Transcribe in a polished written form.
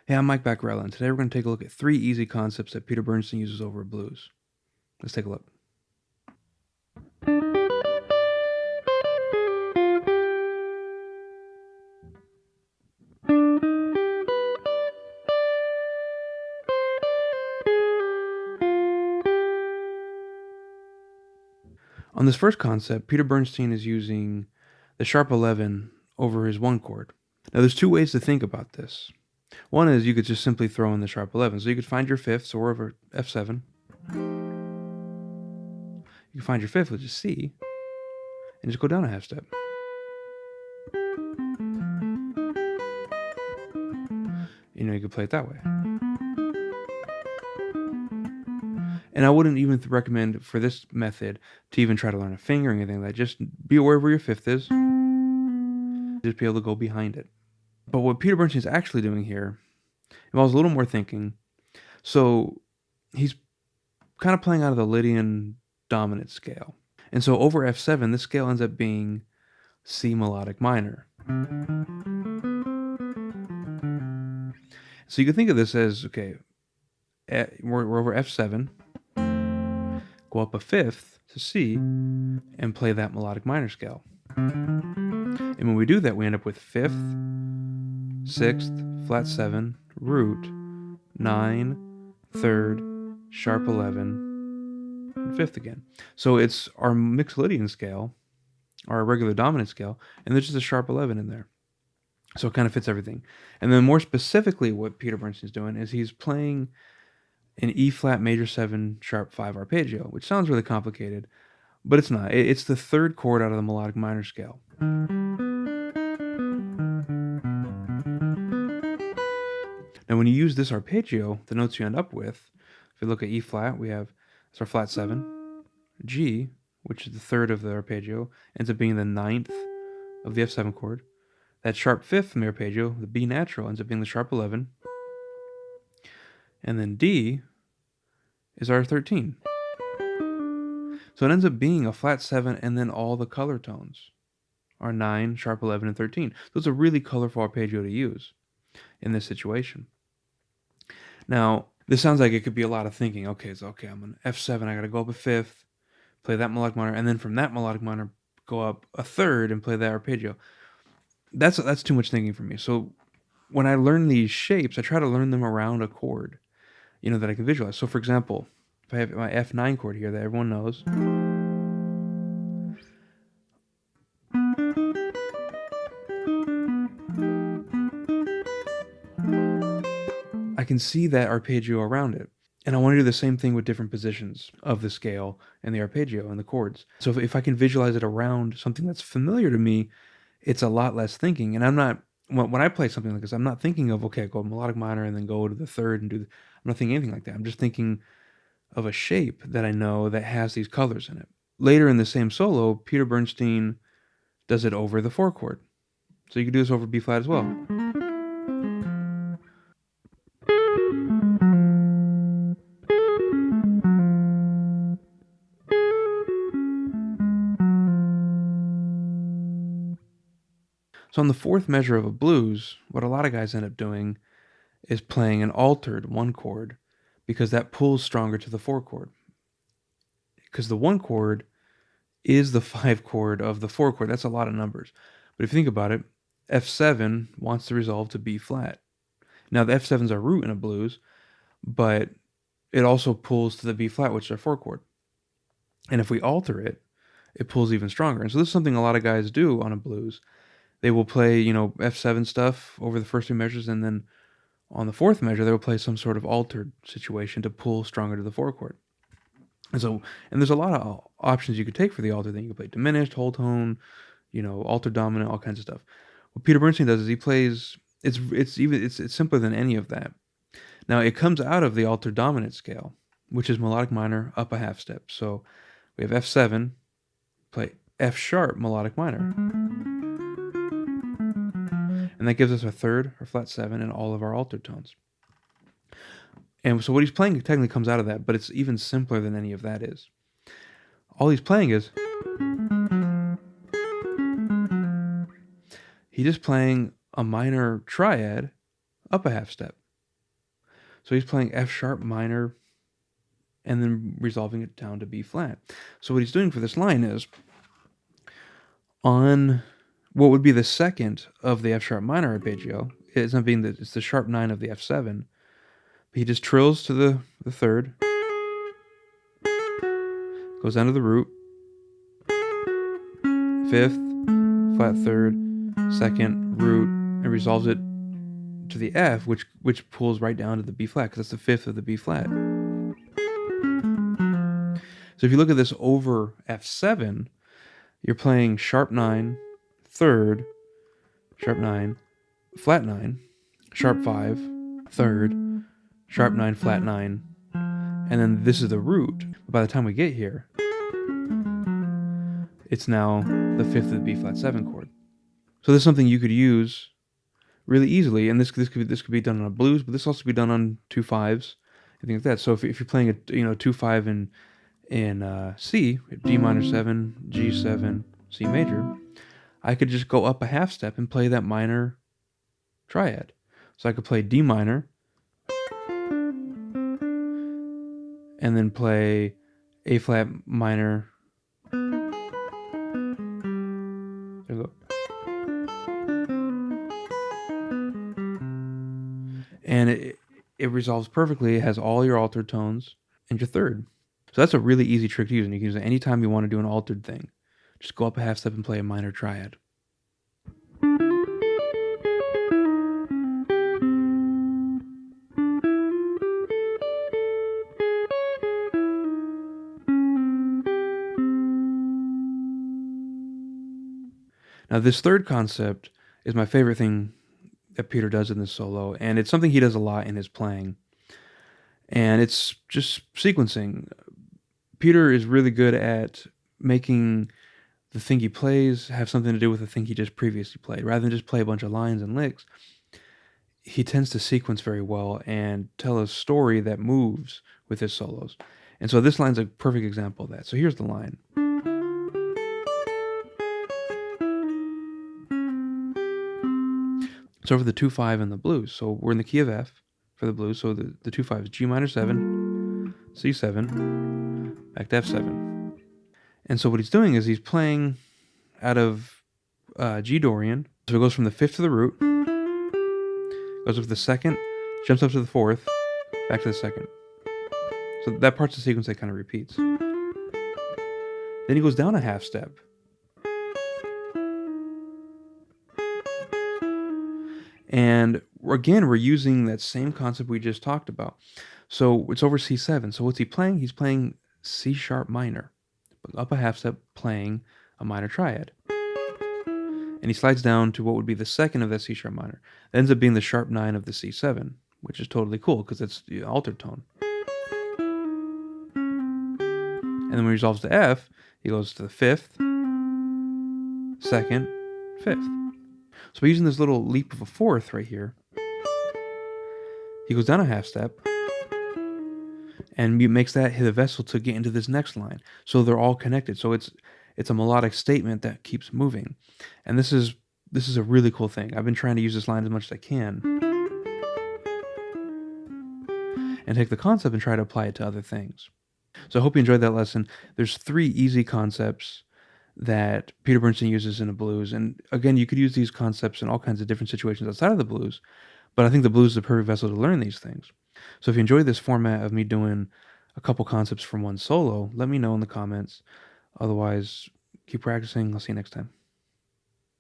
Hey, I'm Mike Baccarella, and today we're going to take a look at 3 easy concepts that Peter Bernstein uses over blues. Let's take a look. On this first concept, Peter Bernstein is using the sharp 11 over his 1 chord. Now, there's 2 ways to think about this. One is you could just simply throw in the sharp 11. So you could find your 5th, so we're over F7. You can find your 5th, which is C, and just go down a half step. You could play it that way. And I wouldn't even recommend for this method to even try to learn a finger or anything like that. Just be aware of where your 5th is. Just be able to go behind it. But what Peter Bernstein is actually doing here involves a little more thinking. So he's kind of playing out of the Lydian dominant scale. And so over F7, this scale ends up being C melodic minor. So you can think of this as, okay, we're over F7, go up a 5th to C, and play that melodic minor scale. And when we do that, we end up with 5th, 6th, flat 7, root, 9, 3rd, sharp 11, and 5th again. So it's our mixed Lydian scale, our regular dominant scale, and there's just a sharp 11 in there. So it kind of fits everything. And then more specifically, what Peter Bernstein's doing is he's playing an E flat major 7 sharp 5 arpeggio, which sounds really complicated, but it's not. It's the 3rd chord out of the melodic minor scale. Now, when you use this arpeggio, the notes you end up with, if you look at E flat, we have it's our flat 7, G, which is the 3rd of the arpeggio, ends up being the 9th of the F7 chord. That sharp 5th from the arpeggio, the B natural, ends up being the sharp 11. And then D is our 13. So it ends up being a flat 7 and then all the color tones are 9, sharp 11, and 13. So it's a really colorful arpeggio to use in this situation. Now, this sounds like it could be a lot of thinking. Okay, I'm on F7, I got to go up a 5th, play that melodic minor, and then from that melodic minor, go up a 3rd and play that arpeggio. That's too much thinking for me. So when I learn these shapes, I try to learn them around a chord, that I can visualize. So for example, if I have my F9 chord here that everyone knows, I can see that arpeggio around it. And I want to do the same thing with different positions of the scale and the arpeggio and the chords. So if I can visualize it around something that's familiar to me, it's a lot less thinking. And I'm not, when I play something like this, I'm not thinking of, okay, go melodic minor and then go to the 3rd and I'm not thinking anything like that. I'm just thinking of a shape that I know that has these colors in it. Later in the same solo, Peter Bernstein does it over the 4 chord. So you can do this over B flat as well. So on the 4th measure of a blues, what a lot of guys end up doing is playing an altered 1 chord because that pulls stronger to the 4 chord. Because the 1 chord is the 5 chord of the 4 chord. That's a lot of numbers. But if you think about it, F7 wants to resolve to B flat. Now the F7's our root in a blues, but it also pulls to the B flat, which is our 4 chord. And if we alter it, it pulls even stronger. And so this is something a lot of guys do on a blues. They will play, F7 stuff over the first 2 measures, and then on the 4th measure, they will play some sort of altered situation to pull stronger to the 4 chord. And there's a lot of options you could take for the alter thing. You can play diminished, whole tone, altered dominant, all kinds of stuff. What Peter Bernstein does is he plays, it's simpler than any of that. Now it comes out of the altered dominant scale, which is melodic minor up a half step. So we have F7, play F sharp melodic minor. And that gives us our 3rd, our flat 7, and all of our altered tones. And so what he's playing technically comes out of that, but it's even simpler than any of that is. All he's playing is he's just playing a minor triad up a half step. So he's playing F sharp minor and then resolving it down to B flat. So what he's doing for this line is on what would be the second of the F sharp minor arpeggio, it's not being it's the sharp 9 of the F7. He just trills to the third, goes down to the root, fifth, flat third, second, root, and resolves it to the F, which pulls right down to the B flat, because that's the fifth of the B flat. So if you look at this over F7, you're playing sharp 9, third, sharp 9, flat 9, sharp 5, third, sharp 9, flat 9, and then this is the root. By the time we get here, it's now the fifth of the B flat 7 chord. So this is something you could use really easily, and this could be done on a blues, but this also could be done on 2/5s and things like that. So if you're playing a 2/5 in C, D minor 7, G7, C major, I could just go up a half step and play that minor triad. So I could play D minor and then play A flat minor. There we go. And it resolves perfectly. It has all your altered tones and your third. So that's a really easy trick to use, and you can use it anytime you want to do an altered thing. Just go up a half step and play a minor triad. Now, this third concept is my favorite thing that Peter does in this solo, and it's something he does a lot in his playing. And it's just sequencing. Peter is really good at making the thing he plays have something to do with the thing he just previously played. Rather than just play a bunch of lines and licks, he tends to sequence very well and tell a story that moves with his solos. And so this line's a perfect example of that. So here's the line. It's over the 2/5 and the blues. So we're in the key of F for the blues. So the 2/5 is G minor 7, C7, back to F7. And so what he's doing is he's playing out of G Dorian. So it goes from the fifth to the root, goes up to the second, jumps up to the fourth, back to the second. So that part's the sequence that kind of repeats. Then he goes down a half step. And again, we're using that same concept we just talked about. So it's over C7. So what's he playing? He's playing C sharp minor, up a half step, playing a minor triad. And he slides down to what would be the second of that C sharp minor. That ends up being the sharp 9 of the C7, which is totally cool because it's the altered tone. And then when he resolves to F, he goes to the fifth, second, fifth. So by using this little leap of a fourth right here, he goes down a half step and makes that hit a vessel to get into this next line. So they're all connected. So it's a melodic statement that keeps moving. And this is a really cool thing. I've been trying to use this line as much as I can and take the concept and try to apply it to other things. So I hope you enjoyed that lesson. There's 3 easy concepts that Peter Bernstein uses in the blues. And again, you could use these concepts in all kinds of different situations outside of the blues, but I think the blues is the perfect vessel to learn these things. So if you enjoyed this format of me doing a couple concepts from one solo, let me know in the comments. Otherwise, keep practicing. I'll see you next time.